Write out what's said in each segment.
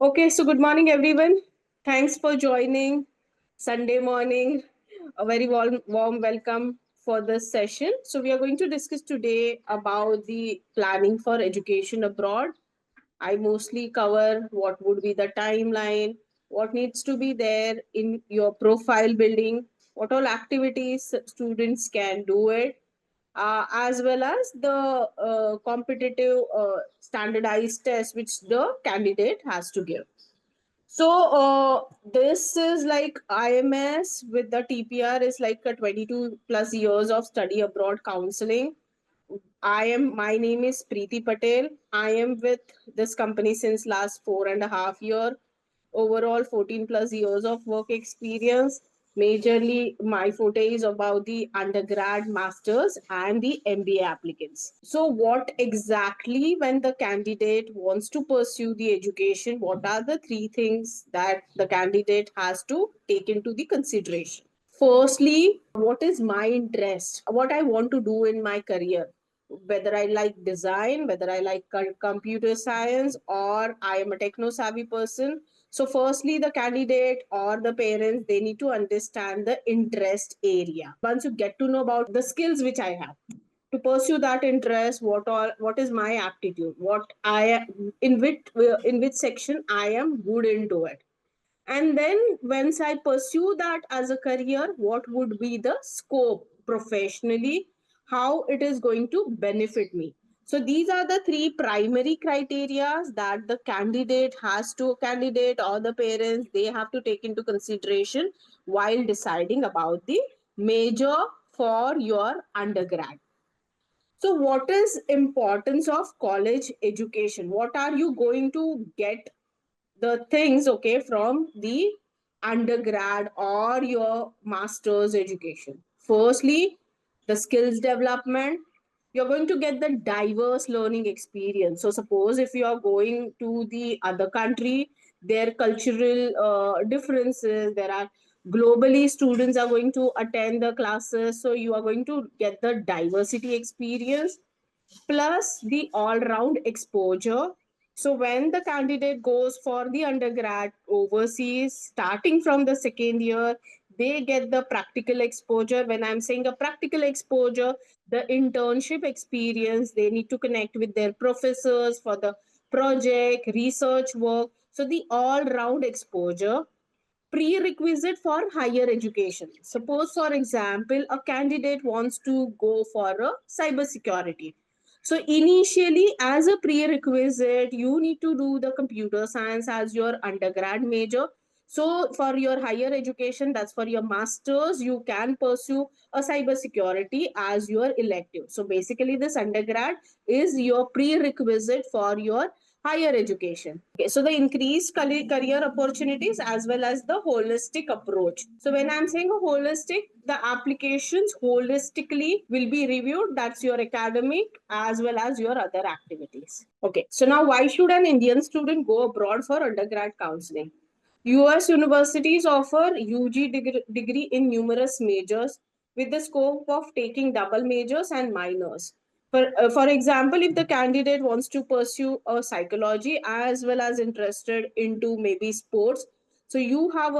Okay, so good morning, everyone. Thanks for joining Sunday morning. A very warm welcome for this session. So, we are going to discuss today about the planning for education abroad. I mostly cover what would be the timeline, what needs to be there in your profile building, what all activities students can do it, as well as the competitive standardized test which the candidate has to give. So this is like IMS with the TPR is like a 22 plus years of study abroad counseling. My name is Preeti Patel. I am with this company since last 4.5 years. Overall 14 plus years of work experience. Majorly, my forte is about the undergrad, masters, and the MBA applicants. So, what exactly, when the candidate wants to pursue the education, what are the three things that the candidate has to take into the consideration? Firstly, what is my interest? What I want to do in my career? Whether I like design, whether I like computer science, or I am a techno savvy person. So, firstly, the candidate or the parents they need to understand the interest area. Once you get to know about the skills which I have to pursue that interest, what is my aptitude, what I in which section I am good into it, and then once I pursue that as a career, what would be the scope professionally, how it is going to benefit me. So these are the three primary criteria that the candidate or the parents they have to take into consideration while deciding about the major for your undergrad. So what is importance of college education? What are you going to get the things, okay, from the undergrad or your master's education? Firstly, the skills development. You're going to get the diverse learning experience. So suppose if you are going to the other country, their cultural differences, there are globally students are going to attend the classes, so you are going to get the diversity experience plus the all round exposure. So, when the candidate goes for the undergrad overseas, starting from the second year, they get the practical exposure. When I'm saying a practical exposure, the internship experience, they need to connect with their professors for the project, research work. So, the all round exposure prerequisite for higher education. Suppose, for example, a candidate wants to go for a cybersecurity. So, initially, as a prerequisite, you need to do the computer science as your undergrad major. So, for your higher education, that's for your masters, you can pursue a cybersecurity as your elective. So, basically, this undergrad is your prerequisite for your higher education. Okay, so the increased career opportunities as well as the holistic approach. So when I'm saying a holistic, the applications holistically will be reviewed. That's your academic as well as your other activities. Okay, so now why should an Indian student go abroad for undergrad counseling? US universities offer UG degree in numerous majors with the scope of taking double majors and minors. For example, if the candidate wants to pursue a psychology as well as interested into maybe sports, so you have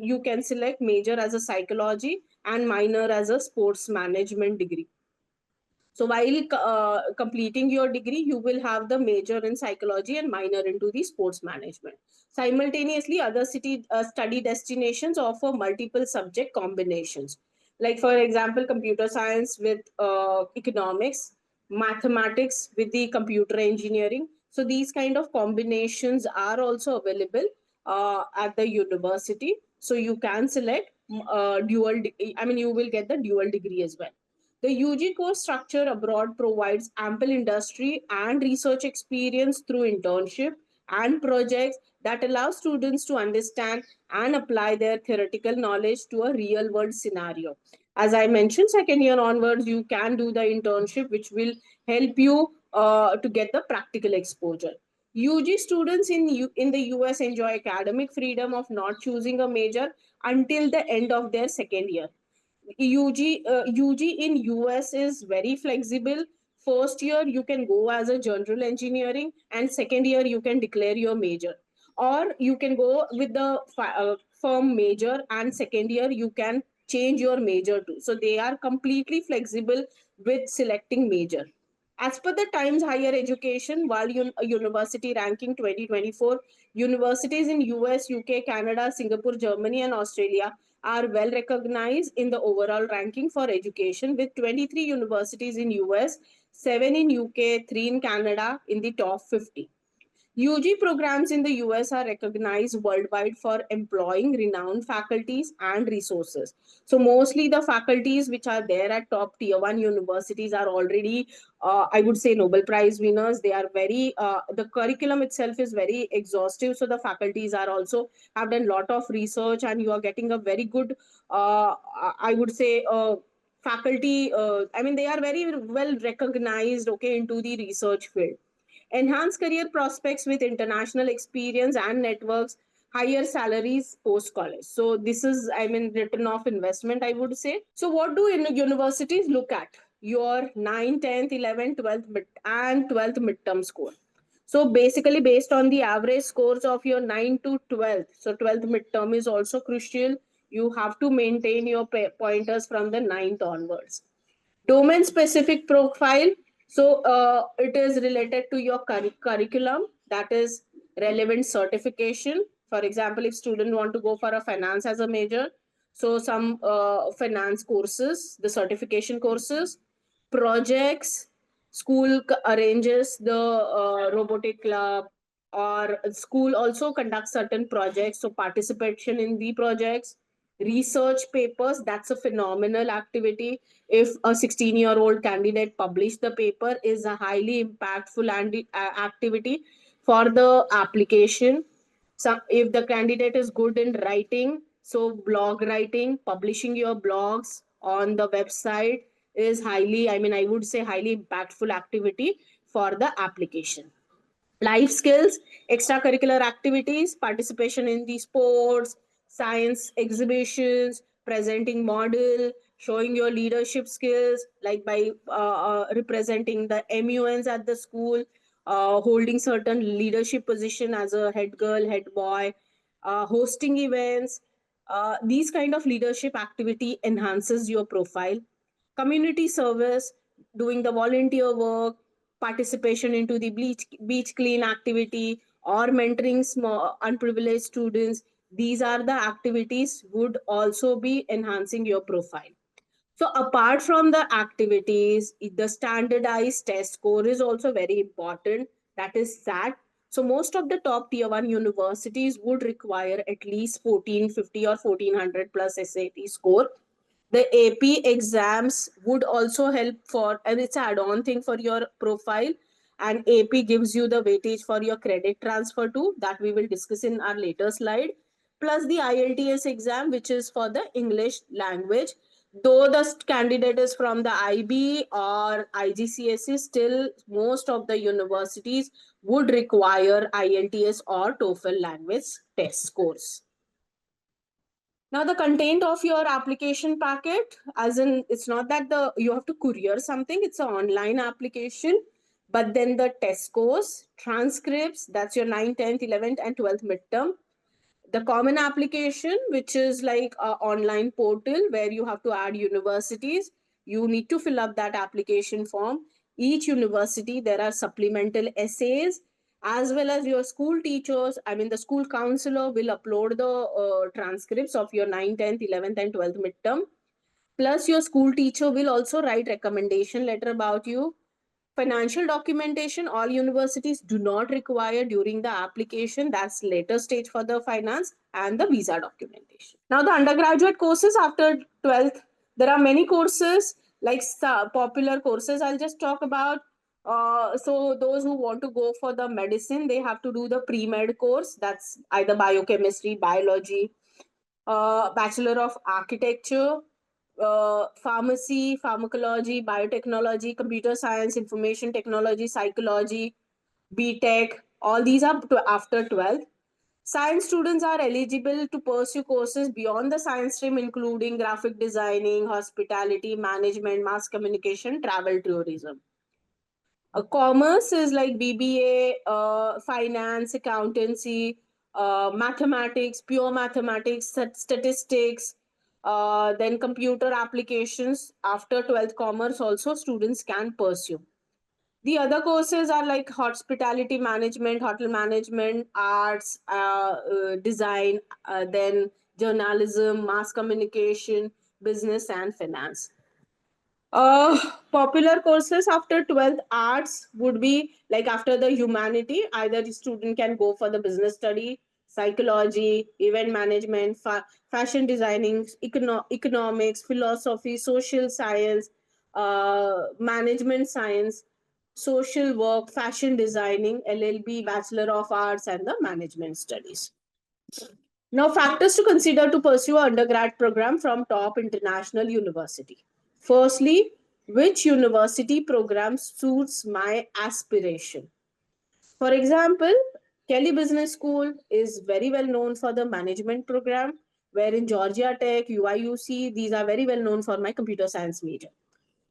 you can select major as a psychology and minor as a sports management degree. So while completing your degree, you will have the major in psychology and minor into the sports management. Simultaneously, other city study destinations offer multiple subject combinations. Like for example, computer science with economics, mathematics with the computer engineering. So these kind of combinations are also available at the university. So you can select you will get the dual degree as well. The UG course structure abroad provides ample industry and research experience through internship and projects that allow students to understand and apply their theoretical knowledge to a real world scenario. As I mentioned, second year onwards, you can do the internship, which will help you to get the practical exposure. UG students in the US enjoy academic freedom of not choosing a major until the end of their second year. UG in US is very flexible first year you can go as a general engineering, and second year you can declare your major, or you can go with the firm major, and second year you can change your major too. So they are completely flexible with selecting major. As per the Times Higher Education World University Ranking 2024, universities in US, UK, Canada, Singapore, Germany, and Australia are well recognized in the overall ranking for education, with 23 universities in US, 7 in UK, 3 in Canada in the top 50. UG programs in the US are recognized worldwide for employing renowned faculties and resources. So, mostly the faculties which are there at top tier one universities are already, I would say, Nobel Prize winners. They are very, the curriculum itself is very exhaustive. So, the faculties are also have done a lot of research, and you are getting a very good, I would say, faculty. I mean, they are very well recognized, okay, into the research field. Enhance career prospects with international experience and networks, higher salaries post college. So this is, I mean, return of investment, I would say. So what do universities look at? Your 9, 10th, 11th, 12th and 12th midterm score. So basically based on the average scores of your 9 to 12th, so 12th midterm is also crucial. You have to maintain your pointers from the 9th onwards. Domain specific profile. So it is related to your curriculum, that is relevant certification. For example, if student want to go for a finance as a major, so some finance courses, the certification courses, projects, school arranges the robotic club, or school also conducts certain projects, so participation in the projects. Research papers, that's a phenomenal activity. If a 16-year-old candidate publish the paper, is a highly impactful and activity for the application. So if the candidate is good in writing, so blog writing, publishing your blogs on the website is highly, I mean, I would say highly impactful activity for the application. Life skills, extracurricular activities, participation in the sports, science exhibitions, presenting model, showing your leadership skills, like by representing the MUNs at the school, holding certain leadership position as a head girl, head boy, hosting events. These kind of leadership activity enhances your profile. Community service, doing the volunteer work, participation into the beach clean activity, or mentoring small unprivileged students. These are the activities would also be enhancing your profile. So apart from the activities, the standardized test score is also very important. That is SAT. So most of the top tier one universities would require at least 1450 or 1400 plus SAT score. The AP exams would also help for, and it's an add-on thing for your profile. And AP gives you the weightage for your credit transfer too, that we will discuss in our later slide. Plus the IELTS exam, which is for the English language. Though the candidate is from the IB or IGCSE, still most of the universities would require IELTS or TOEFL language test scores. Now the content of your application packet, as in it's not that the you have to courier something, it's an online application, but then the test scores, transcripts, that's your 9th, 10th, 11th, and 12th midterm. The common application, which is like a online portal where you have to add universities. You need to fill up that application form. Each university, there are supplemental essays, as well as your school teachers, I mean the school counselor will upload the transcripts of your 9th, 10th, 11th, and 12th midterm. Plus your school teacher will also write recommendation letter about you. Financial documentation, all universities do not require during the application. That's later stage for the finance and the visa documentation. Now the undergraduate courses after 12th, there are many courses like popular courses. I'll just talk about. So those who want to go for the medicine, they have to do the pre-med course. That's either biochemistry, biology, Bachelor of Architecture, pharmacy, pharmacology, biotechnology, computer science, information technology, psychology, BTech. All these are after 12th. Science students are eligible to pursue courses beyond the science stream, including graphic designing, hospitality, management, mass communication, travel, tourism. Commerce is like BBA, finance, accountancy, mathematics, pure mathematics, statistics, then computer applications. After 12th commerce, also students can pursue. The other courses are like hospitality management, hotel management, arts, design, then journalism, mass communication, business, and finance. Uh, Popular courses after 12th arts would be like after the humanity, either the student can go for the business study, psychology, event management, fashion designing, economics, philosophy, social science, management science, social work, fashion designing, LLB, Bachelor of Arts, and the management studies. Now, factors to consider to pursue an undergrad program from top international university. Firstly, which university program suits my aspiration? For example, Kelly Business School is very well known for the management program, where in Georgia Tech, UIUC, these are very well known for my computer science major.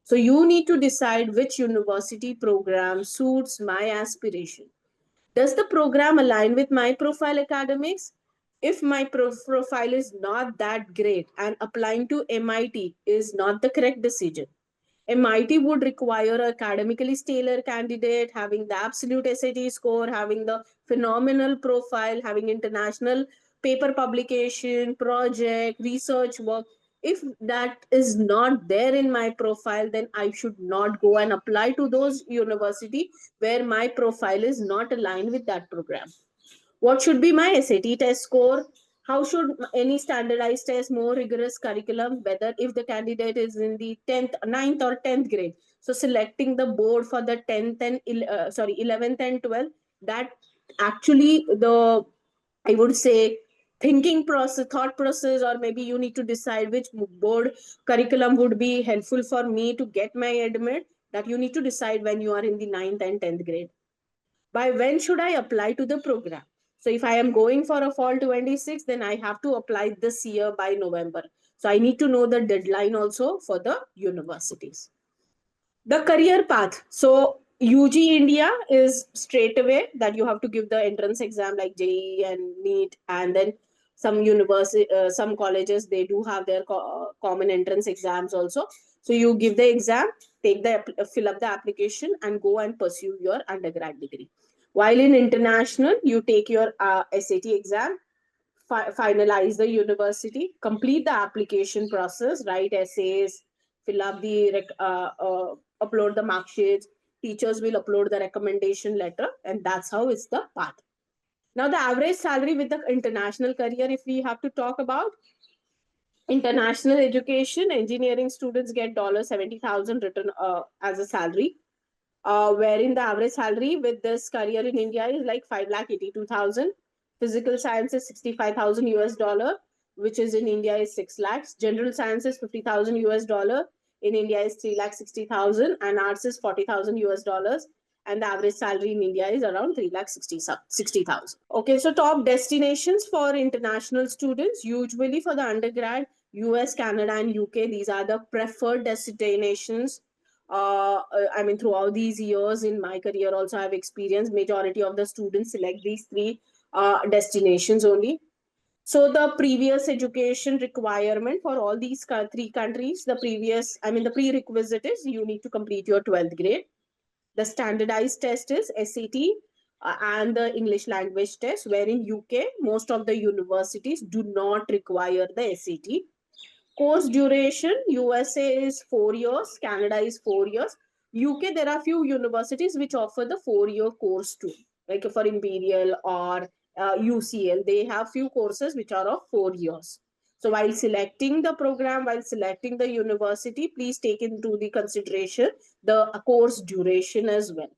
So you need to decide which university program suits my aspiration. Does the program align with my profile academics? If my profile is not that great and applying to MIT is not the correct decision, MIT would require an academically stellar candidate having the absolute SAT score, having the phenomenal profile, having international paper publication, project, research work. If that is not there in my profile, then I should not go and apply to those university where my profile is not aligned with that program. What should be my SAT test score? How should any standardized test, more rigorous curriculum, whether if the candidate is in the 10th, ninth or 10th grade? So selecting the board for the 10th and 11th and 12th, that actually the, I would say, thinking process, thought process, or maybe you need to decide which board curriculum would be helpful for me to get my admit. That you need to decide when you are in the ninth and 10th grade. By when should I apply to the program? So if I am going for a fall 26, then I have to apply this year by November. So I need to know the deadline also for the universities. The career path. So UG India is straight away that you have to give the entrance exam like JEE and NEET, and then some university, some colleges they do have their common entrance exams also. So you give the exam, take the fill up the application, and go and pursue your undergrad degree. While in international, you take your SAT exam, finalize the university, complete the application process, write essays, fill up the upload the mark sheets. Teachers will upload the recommendation letter, and that's how it's the path. Now, the average salary with the international career, if we have to talk about international education, engineering students get $70,000 written as a salary, wherein the average salary with this career in India is like 5,82,000. Physical science is 65,000 US dollar, which is in India is 6 lakhs. General science is 50,000 US dollar. In India is 3,60,000, and arts is 40,000 US dollars. And the average salary in India is around 3,60,000. Okay, so top destinations for international students, usually for the undergrad, US, Canada, and UK. These are the preferred destinations. I mean, throughout these years in my career, also I've experienced majority of the students select these three destinations only. So the previous education requirement for all these three countries, the prerequisite is you need to complete your 12th grade. The standardized test is SAT and the English language test, where in UK, most of the universities do not require the SAT. Course duration, USA is 4 years, Canada is 4 years. UK, there are few universities which offer the 4 year course too, like for Imperial or UCL. They have few courses which are of 4 years. So while selecting the program, while selecting the university, please take into the consideration the course duration as well.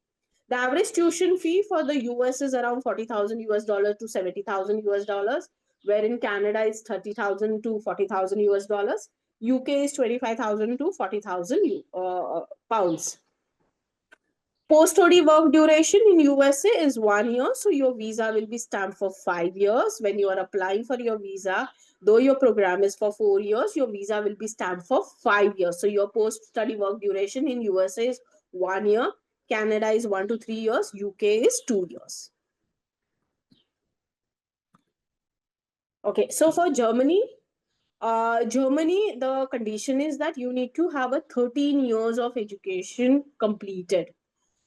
The average tuition fee for the US is around 40,000 US dollars to 70,000 US dollars, where in Canada is 30,000 to 40,000 US dollars. UK is 25,000 to 40,000 pounds. Post study work duration in USA is 1 year, so your visa will be stamped for 5 years. When you are applying for your visa, though your program is for 4 years, your visa will be stamped for 5 years. So your post study work duration in USA is 1 year. Canada is 1 to 3 years. UK is 2 years. Okay, so for Germany, the condition is that you need to have a 13 years of education completed.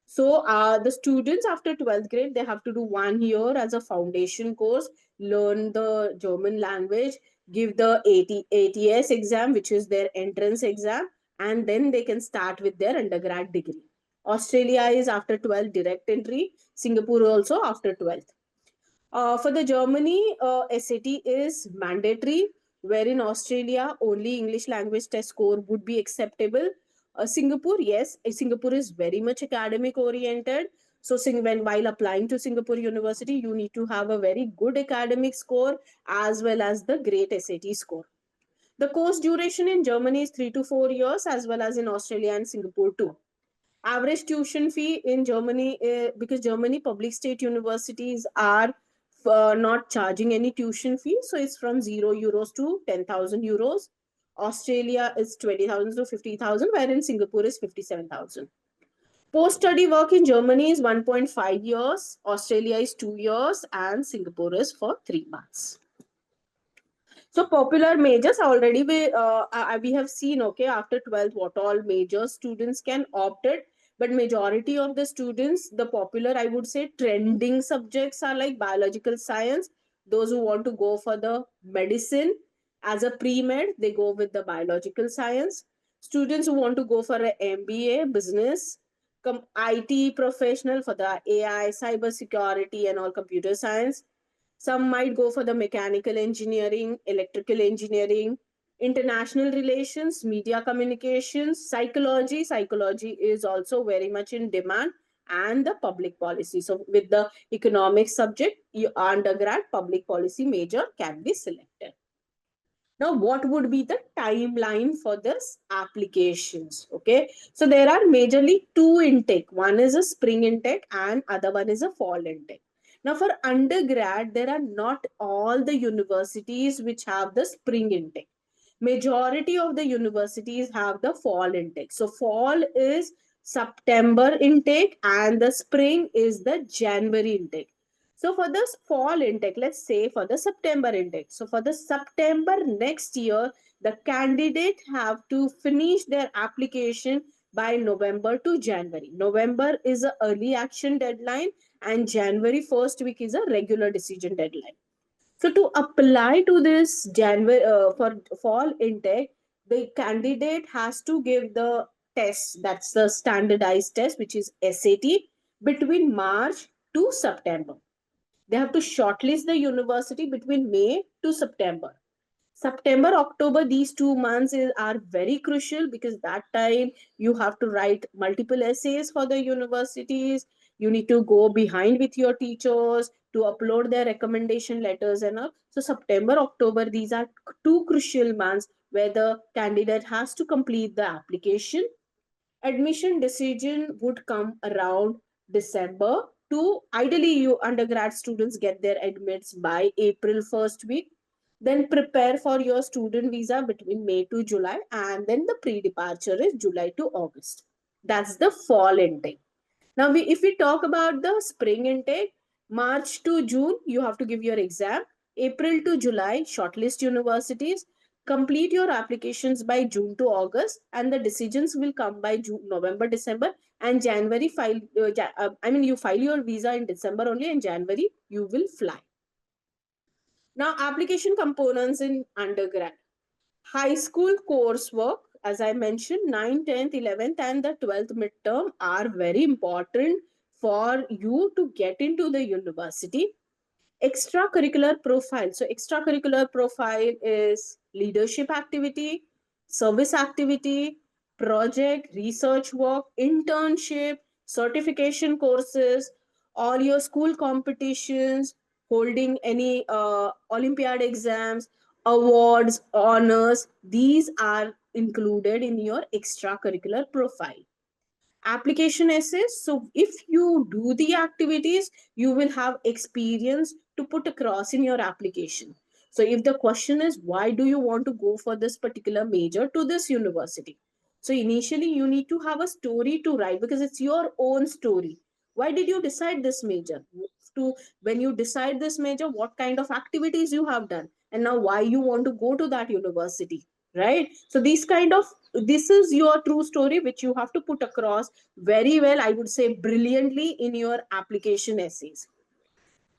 So the students after 12th grade, they have to do 1 year as a foundation course, learn the German language, give the ATS exam, which is their entrance exam, and then they can start with their undergrad degree. Australia is after 12 direct entry, Singapore also after 12th. For the Germany, SAT is mandatory, where in Australia only English language test score would be acceptable. Singapore, yes, Singapore is very much academic oriented. So when while applying to Singapore University, you need to have a very good academic score as well as the great SAT score. The course duration in Germany is 3 to 4 years, as well as in Australia and Singapore too. Average tuition fee in Germany, because Germany public state universities are not charging any tuition fee, so it's from €0 to 10,000 euros. Australia is 20,000 to 50,000, wherein Singapore is 57,000. Post study work in Germany is 1.5 years, Australia is 2 years, and Singapore is for 3 months. So popular majors already we have seen, okay, after 12th what all major students can opt it, but majority of the students, the popular, I would say, trending subjects are like biological science. Those who want to go for the medicine as a pre-med, they go with the biological science. Students who want to go for an MBA, business, IT professional for the AI, cyber security and all computer science. Some might go for the mechanical engineering, electrical engineering, international relations, media communications, psychology. Psychology is also very much in demand, and the public policy. So, with the economics subject, your undergrad public policy major can be selected. Now, what would be the timeline for this applications? Okay, so there are majorly two intake. One is a spring intake and other one is a fall intake. Now, for undergrad, there are not all the universities which have the spring intake. Majority of the universities have the fall intake. So, fall is September intake and the spring is the January intake. So for this fall intake, let's say for the September intake. So for the September next year, the candidate have to finish their application by November to January. November is a early action deadline and January first week is a regular decision deadline. So to apply to this January for fall intake, the candidate has to give the test, that's the standardized test, which is SAT, between March to September. They have to shortlist the university between May to September. September, October, these 2 months are very crucial because that time you have to write multiple essays for the universities. You need to go behind with your teachers to upload their recommendation letters and all. So September, October, these are two crucial months where the candidate has to complete the application. Admission decision would come around December to, ideally you undergrad students get their admits by April first week. Then prepare for your student visa between May to July, and then the pre-departure is July to August. That's the fall intake. Now, if we talk about the spring intake, March to June, you have to give your exam. April to July, shortlist universities. Complete your applications by June to August, and the decisions will come by June, November, December, and January. You file your visa in December only, and January you will fly. Now, application components in undergrad. High school coursework, as I mentioned, 9th, 10th, 11th, and the 12th midterm are very important for you to get into the university. Extracurricular profile. So, extracurricular profile is leadership activity, service activity, project, research work, internship, certification courses, all your school competitions, holding any Olympiad exams, awards, honors. These are included in your extracurricular profile. Application essays. So if you do the activities, you will have experience to put across in your application. So if the question is, why do you want to go for this particular major to this university? So initially you need to have a story to write because it's your own story. Why did you decide this major? To When you decide this major, what kind of activities you have done, and now why you want to go to that university, right? So these kind of, this is your true story which you have to put across very well, I would say brilliantly, in your application essays.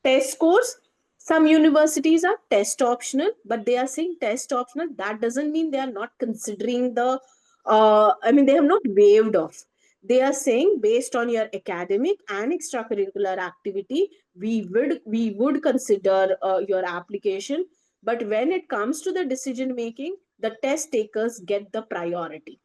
Test scores, some universities are test optional, but they are saying test optional, that doesn't mean they are not considering the they have not waived off. They are saying based on your academic and extracurricular activity, we would consider your application. But when it comes to the decision making, the test takers get the priority.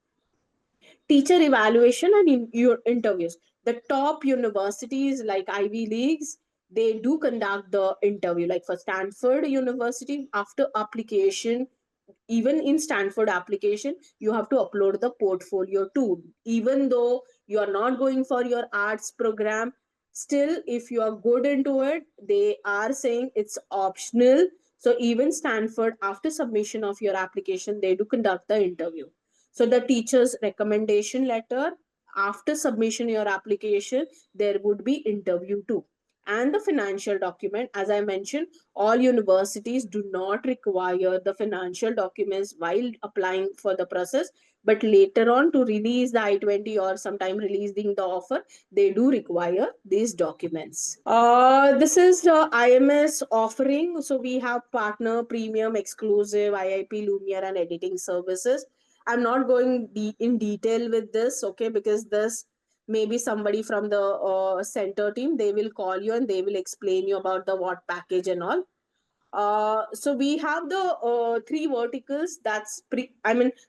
Teacher evaluation and your interviews, the top universities like Ivy Leagues, they do conduct the interview. Like for Stanford University, after application, even in Stanford application, you have to upload the portfolio too. Even though you are not going for your arts program, still if you are good into it, they are saying it's optional. So even Stanford, after submission of your application, they do conduct the interview. So the teacher's recommendation letter, after submission your application, there would be interview too. And the financial document, as I mentioned, all universities do not require the financial documents while applying for the process, but later on to release the I-20 or sometime releasing the offer, they do require these documents. This is the IMS offering. So we have partner, premium, exclusive, IIP, Lumiere, and editing services. I'm not going in detail with this, okay, because this maybe somebody from the center team, they will call you and they will explain you about the what package and all. So we have the three verticals. That's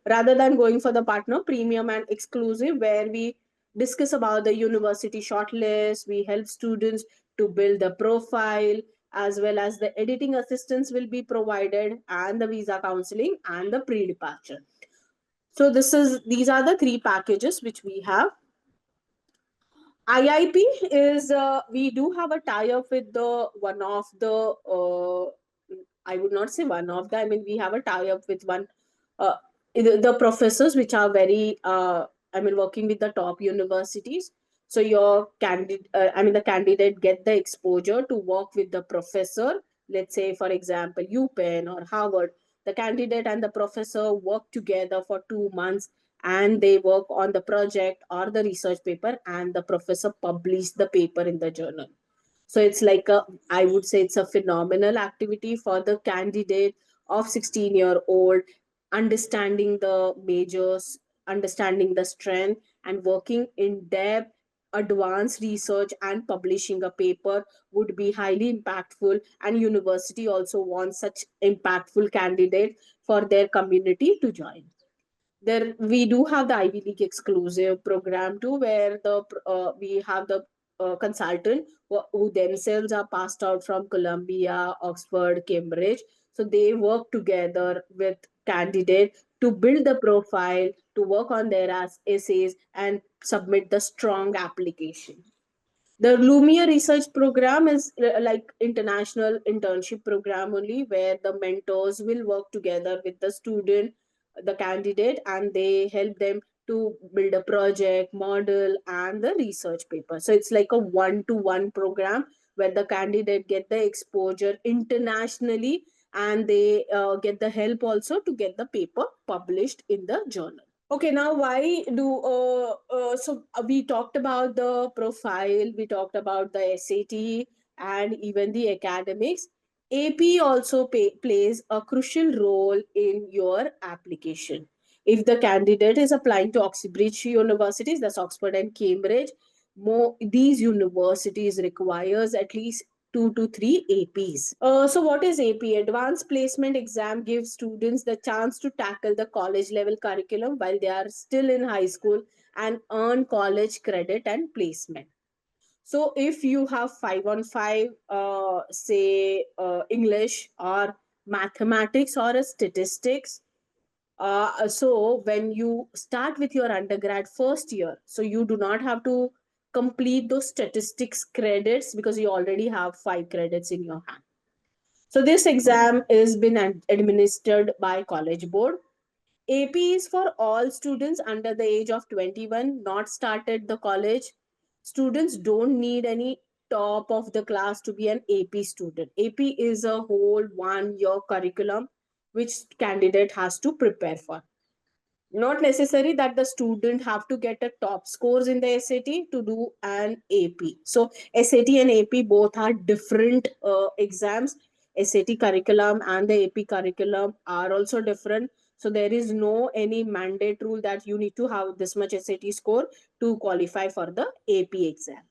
rather than going for the partner, premium, and exclusive, where we discuss about the university shortlist, we help students to build the profile, as well as the editing assistance will be provided, and the visa counseling and the pre-departure. So these are the three packages which we have. IIP is, we do have a tie up with the one of the I would not say one of the, we have a tie up with one uh, the professors which are very working with the top universities. So your candidate, the candidate get the exposure to work with the professor. Let's say, for example, UPenn or Harvard. The candidate and the professor work together for 2 months, and they work on the project or the research paper, and the professor publish the paper in the journal. So it's like a, I would say it's a phenomenal activity for the candidate of 16-year-old, understanding the majors, understanding the strength, and working in depth advanced research and publishing a paper would be highly impactful. And university also wants such impactful candidate for their community to join. There we do have the Ivy League exclusive program too, where the we have the consultant who themselves are passed out from Columbia, Oxford, Cambridge. So they work together with candidate to build the profile, to work on their essays, and submit the strong application. The Lumia research program is like international internship program only, where the mentors will work together with the student, the candidate, and they help them to build a project, model, and the research paper. So it's like a one-to-one program where the candidate get the exposure internationally, and they get the help also to get the paper published in the journal. Okay, now why do we talked about the profile, we talked about the SAT, and even the academics. AP also plays a crucial role in your application. If the candidate is applying to Oxbridge universities, that's Oxford and Cambridge, more these universities requires at least 2 to 3 APs. So what is AP? Advanced Placement Exam gives students the chance to tackle the college level curriculum while they are still in high school and earn college credit and placement. So if you have 5 on 5, say English or mathematics or a statistics, so when you start with your undergrad first year, so you do not have to complete those statistics credits because you already have 5 credits in your hand. So this exam is been administered by College Board. AP is for all students under the age of 21, not started the college. Students don't need any top of the class to be an AP student. AP is a whole 1 year curriculum which candidate has to prepare for. Not necessary that the student have to get a top scores in the SAT to do an AP. So SAT and AP both are different exams. SAT curriculum and the AP curriculum are also different. So there is no any mandate rule that you need to have this much SAT score to qualify for the AP exam.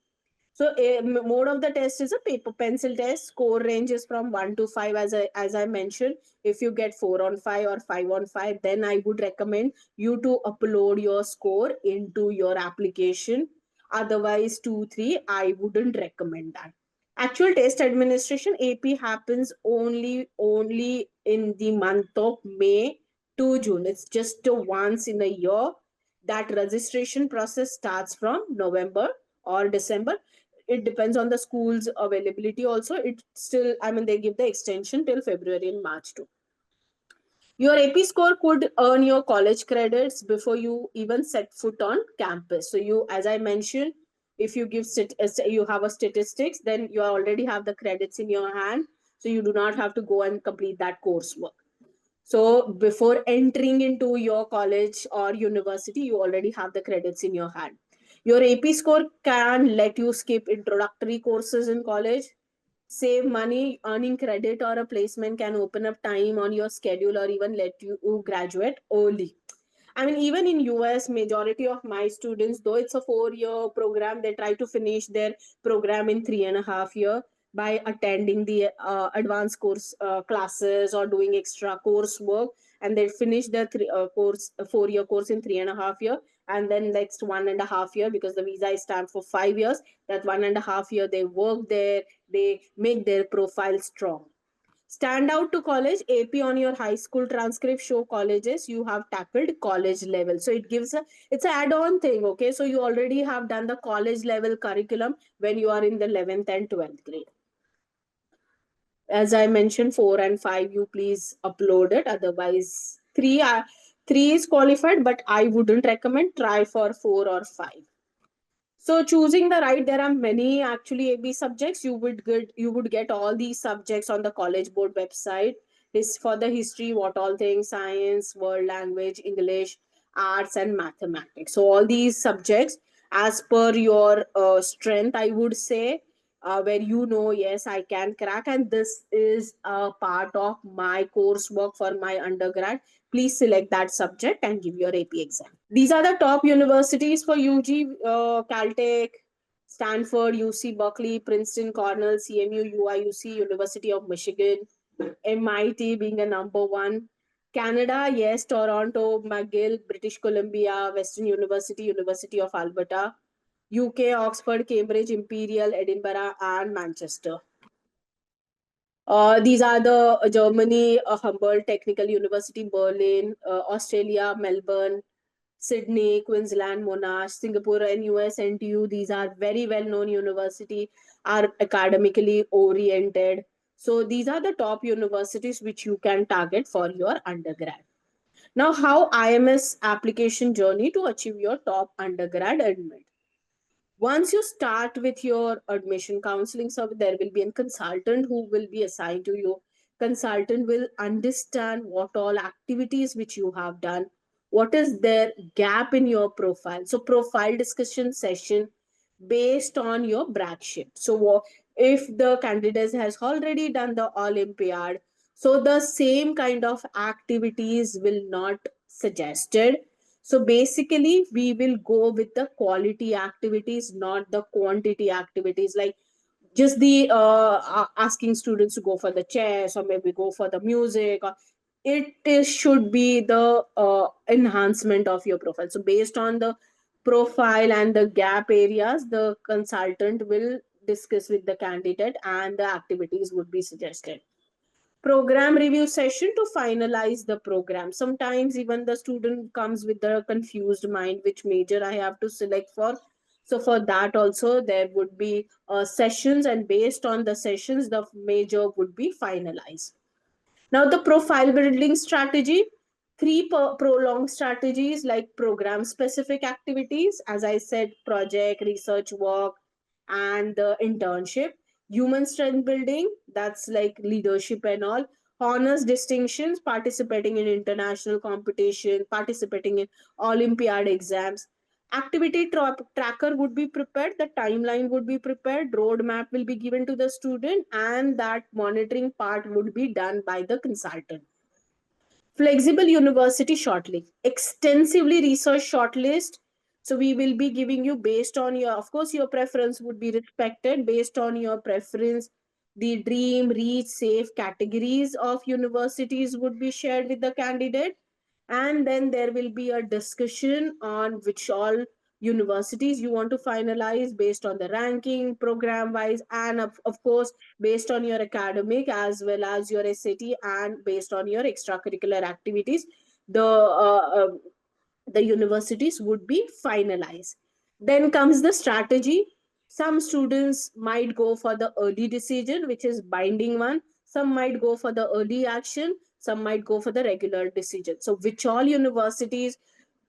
So a mode of the test is a paper pencil test. Score ranges from 1 to 5, as I mentioned. If you get 4 on 5 or 5 on 5, then I would recommend you to upload your score into your application. Otherwise, 2 3, I wouldn't recommend that. Actual test administration AP happens only in the month of May to June. It's just once in a year. That registration process starts from November or December. It depends on the school's availability also. It still, I mean, they give the extension till February and March too. Your AP score could earn your college credits before you even set foot on campus. So you, as I mentioned, if you you have a statistics, then you already have the credits in your hand. So you do not have to go and complete that coursework. So before entering into your college or university, you already have the credits in your hand. Your AP score can let you skip introductory courses in college, save money. Earning credit or a placement can open up time on your schedule or even let you graduate early. I mean, even in US, majority of my students, though it's a 4 year program, they try to finish their program in 3.5 year by attending the advanced course classes or doing extra coursework, and they finish their 4 year course in 3.5 year, and then next 1.5 year, because the visa is stamped for 5 years. That 1.5 year they work there, they make their profile strong. Stand out to college. AP on your high school transcript show colleges you have tackled college level. So it gives a, it's an add-on thing. Okay, so you already have done the college level curriculum when you are in the 11th and 12th grade. As I mentioned, 4 and 5, you please upload it. Otherwise, three is qualified, but I wouldn't recommend. Try for 4 or 5. So choosing the right, there are many actually AB subjects. You would get all these subjects on the college board website. This for the history, what all things, science, world language, English, arts, and mathematics. So all these subjects, as per your strength, I would say, where you know, yes, I can crack, and this is a part of my coursework for my undergrad. Please select that subject and give your AP exam. These are the top universities for UG: Caltech, Stanford, UC Berkeley, Princeton, Cornell, CMU, UIUC, University of Michigan, MIT being a number one. Canada, yes, Toronto, McGill, British Columbia, Western University, University of Alberta. UK, Oxford, Cambridge, Imperial, Edinburgh, and Manchester. These are the Germany, Humboldt Technical University, Berlin, Australia, Melbourne, Sydney, Queensland, Monash, Singapore, and US NTU. These are very well known university, are academically oriented. So these are the top universities which you can target for your undergrad. Now, how IMS application journey to achieve your top undergrad admit. Once you start with your admission counseling service, there will be a consultant who will be assigned to you. Consultant will understand what all activities which you have done, what is their gap in your profile. So profile discussion session based on your brag sheet. So if the candidate has already done the Olympiad, so the same kind of activities will not suggested. So basically, we will go with the quality activities, not the quantity activities. Like just the asking students to go for the chess or maybe go for the music. Or should be the enhancement of your profile. So based on the profile and the gap areas, the consultant will discuss with the candidate and the activities would be suggested. Program review session to finalize the program. Sometimes even the student comes with a confused mind, which major I have to select for. So for that also there would be sessions, and based on the sessions the major would be finalized. Now the profile building strategy. Three prolonged strategies like program specific activities, as I said, project, research work, and the internship. Human strength building, that's like leadership and all. Honors distinctions, participating in international competition, participating in Olympiad exams. Activity tracker would be prepared, the timeline would be prepared, roadmap will be given to the student, and that monitoring part would be done by the consultant. Flexible university shortlist, extensively research shortlist. So we will be giving you based on your, of course, your preference would be respected based on your preference. The dream, reach, safe categories of universities would be shared with the candidate, and then there will be a discussion on which all universities you want to finalize based on the ranking program wise, and of course based on your academic as well as your SAT, and based on your extracurricular activities, the universities would be finalized. Then comes the strategy. Some students might go for the early decision, which is binding one. Some might go for the early action. Some might go for the regular decision. So, which all universities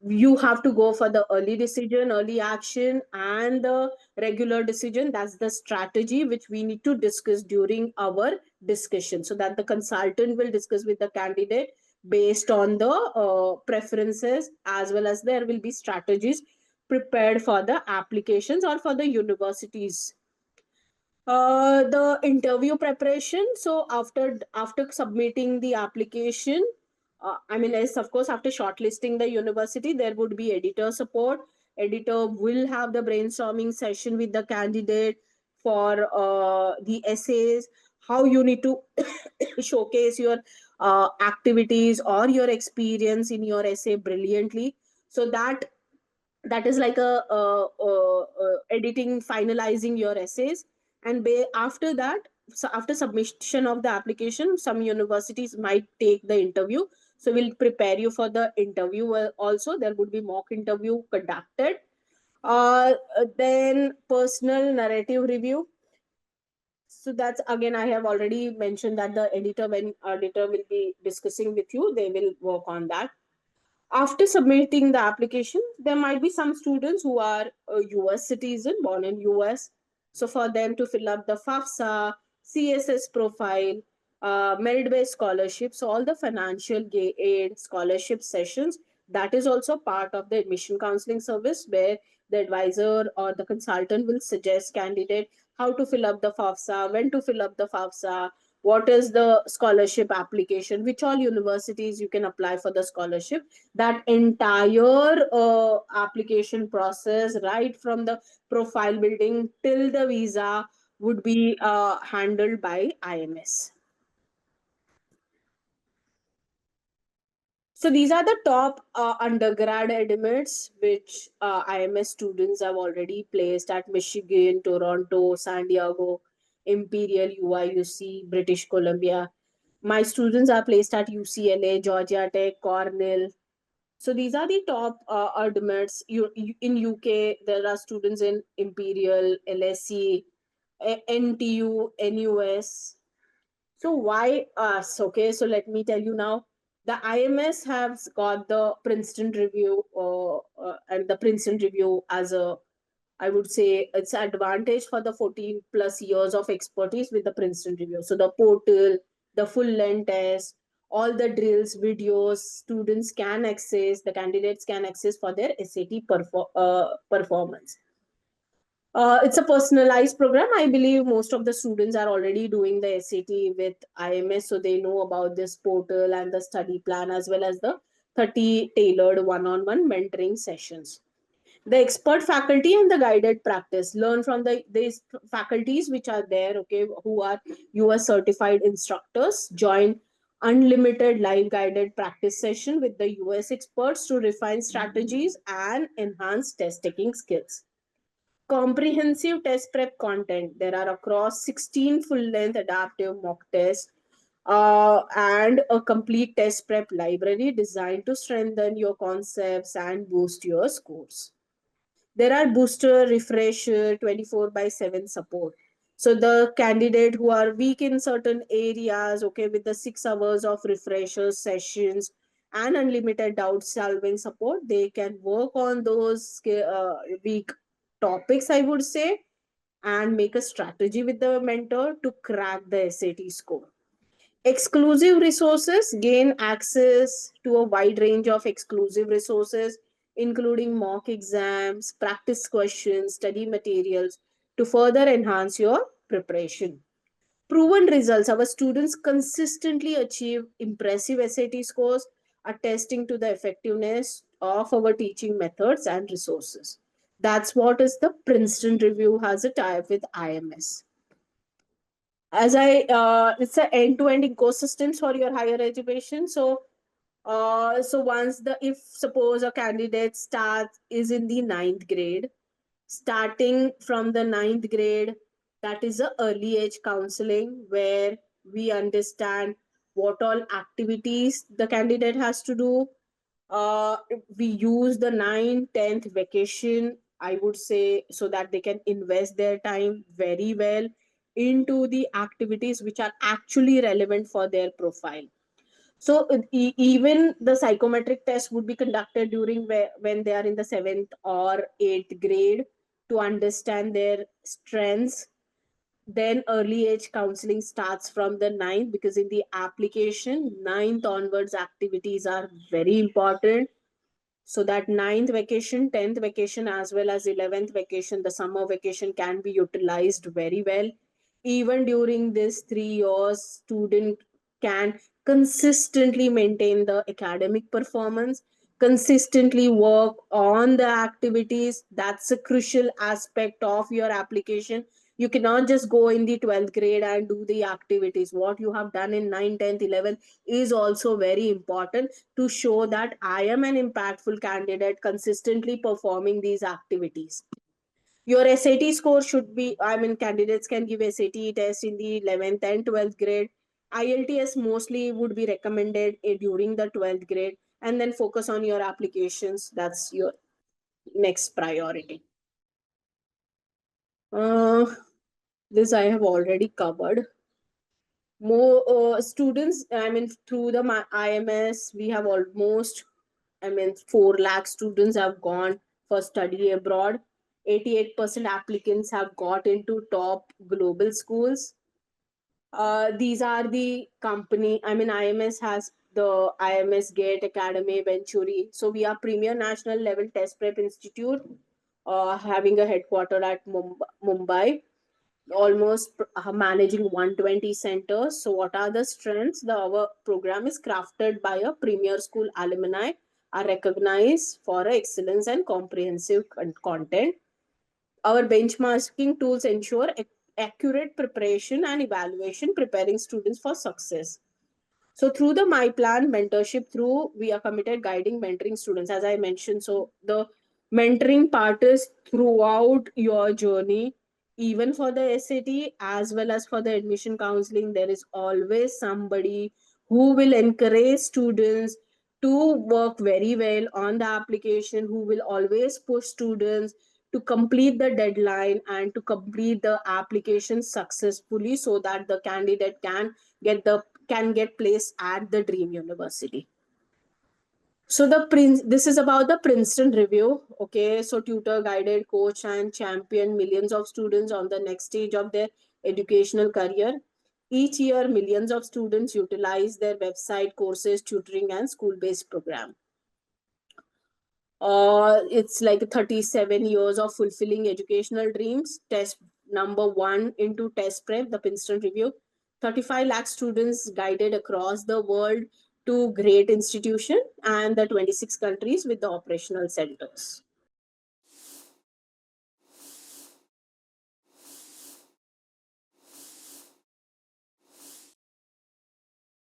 you have to go for the early decision, early action, and the regular decision. That's the strategy which we need to discuss during our discussion, so that the consultant will discuss with the candidate based on the preferences, as well as there will be strategies prepared for the applications or for the universities. The interview preparation. So after submitting the application, I mean, yes, of course, after shortlisting the university, there would be editor support. Editor will have the brainstorming session with the candidate for the essays, how you need to showcase your activities or your experience in your essay brilliantly. So that is like a editing, finalizing your essays. And after that, so after submission of the application, some universities might take the interview. So we'll prepare you for the interview. Also there would be mock interview conducted. Then personal narrative review. So that's, again, I have already mentioned that the editor, when editor will be discussing with you, they will work on that. After submitting the application, there might be some students who are a US citizen, born in US. So for them to fill up the FAFSA, CSS profile, merit-based scholarships, so all the financial aid scholarship sessions, that is also part of the admission counseling service, where the advisor or the consultant will suggest candidate how to fill up the FAFSA, when to fill up the FAFSA, what is the scholarship application, which all universities you can apply for the scholarship. That entire application process, right from the profile building till the visa, would be handled by IMS. So these are the top undergrad admits which IMS students have already placed at Michigan, Toronto, San Diego, Imperial, UIUC, British Columbia. My students are placed at UCLA, Georgia Tech, Cornell. So these are the top admits. In UK, there are students in Imperial, LSE, NTU, NUS. So why us? Okay, so let me tell you now. The IMS has got the Princeton review, and the Princeton review as a, I would say, it's an advantage for the 14 plus years of expertise with the Princeton review. So the portal, the full length test, all the drills, videos, students can access, the candidates can access for their SAT performance. It's a personalized program. I believe most of the students are already doing the SAT with IMS, so they know about this portal and the study plan, as well as the 30 tailored one-on-one mentoring sessions. The expert faculty and the guided practice, learn from these faculties which are there, okay, who are US certified instructors. Join unlimited live guided practice session with the US experts to refine strategies and enhance test taking skills. Comprehensive test prep content, there are across 16 full length adaptive mock tests, and a complete test prep library designed to strengthen your concepts and boost your scores. There are booster, refresher, 24 by 7 support. So the candidate who are weak in certain areas, okay, with the 6 hours of refresher sessions and unlimited doubt solving support. They can work on those weak topics, I would say, and make a strategy with the mentor to crack the SAT score. Exclusive resources: gain access to a wide range of exclusive resources, including mock exams, practice questions, study materials to further enhance your preparation. Proven results: our students consistently achieve impressive SAT scores, attesting to the effectiveness of our teaching methods and resources. That's what is the Princeton Review has a tie-up with IMS. As it's an end-to-end ecosystem for your higher education. So once the if suppose a candidate starts is in the ninth grade, starting from the ninth grade, that is a early age counseling where we understand what all activities the candidate has to do. uh, we use the 9th 10th vacation, I would say, so that they can invest their time very well into the activities which are actually relevant for their profile. So even the psychometric test would be conducted during when they are in the 7th or 8th grade to understand their strengths. Then early age counseling starts from the ninth, because in the application, ninth onwards activities are very important. So that ninth vacation, 10th vacation, as well as 11th vacation, the summer vacation can be utilized very well. Even during this 3 years, student can consistently maintain the academic performance, consistently work on the activities. That's a crucial aspect of your application. You cannot just go in the 12th grade and do the activities. What you have done in 9th, 10th, 11th is also very important to show that I am an impactful candidate consistently performing these activities. Your SAT score should be, I mean, candidates can give SAT test in the 11th and 12th grade. IELTS mostly would be recommended during the 12th grade, and then focus on your applications. That's your next priority. Uh, this I have already covered. More students, I mean, through the IMS, we have almost, I mean, 4 lakh students have gone for study abroad. 88% applicants have got into top global schools. These are the company, I mean, IMS has the IMS Gate Academy, Venturi. So we are premier national level test prep institute, having a headquarter at Mumbai, almost managing 120 centers. So what are the strengths? Our program is crafted by a premier school alumni, are recognized for excellence and comprehensive content. Our benchmarking tools ensure accurate preparation and evaluation, preparing students for success. So through the My Plan mentorship, through we are committed guiding, mentoring students, as I mentioned. So the mentoring part is throughout your journey, even for the SAT as well as for the admission counseling. There is always somebody who will encourage students to work very well on the application, who will always push students to complete the deadline and to complete the application successfully, so that the candidate can get placed at the dream university. So this is about the Princeton Review. Okay, so tutor, guided, coach, and champion millions of students on the next stage of their educational career. Each year, millions of students utilize their website, courses, tutoring, and school-based program. It's like 37 years of fulfilling educational dreams. Test number one into test prep, the Princeton Review. 35 lakh students guided across the world to great institution and the 26 countries with the operational centers.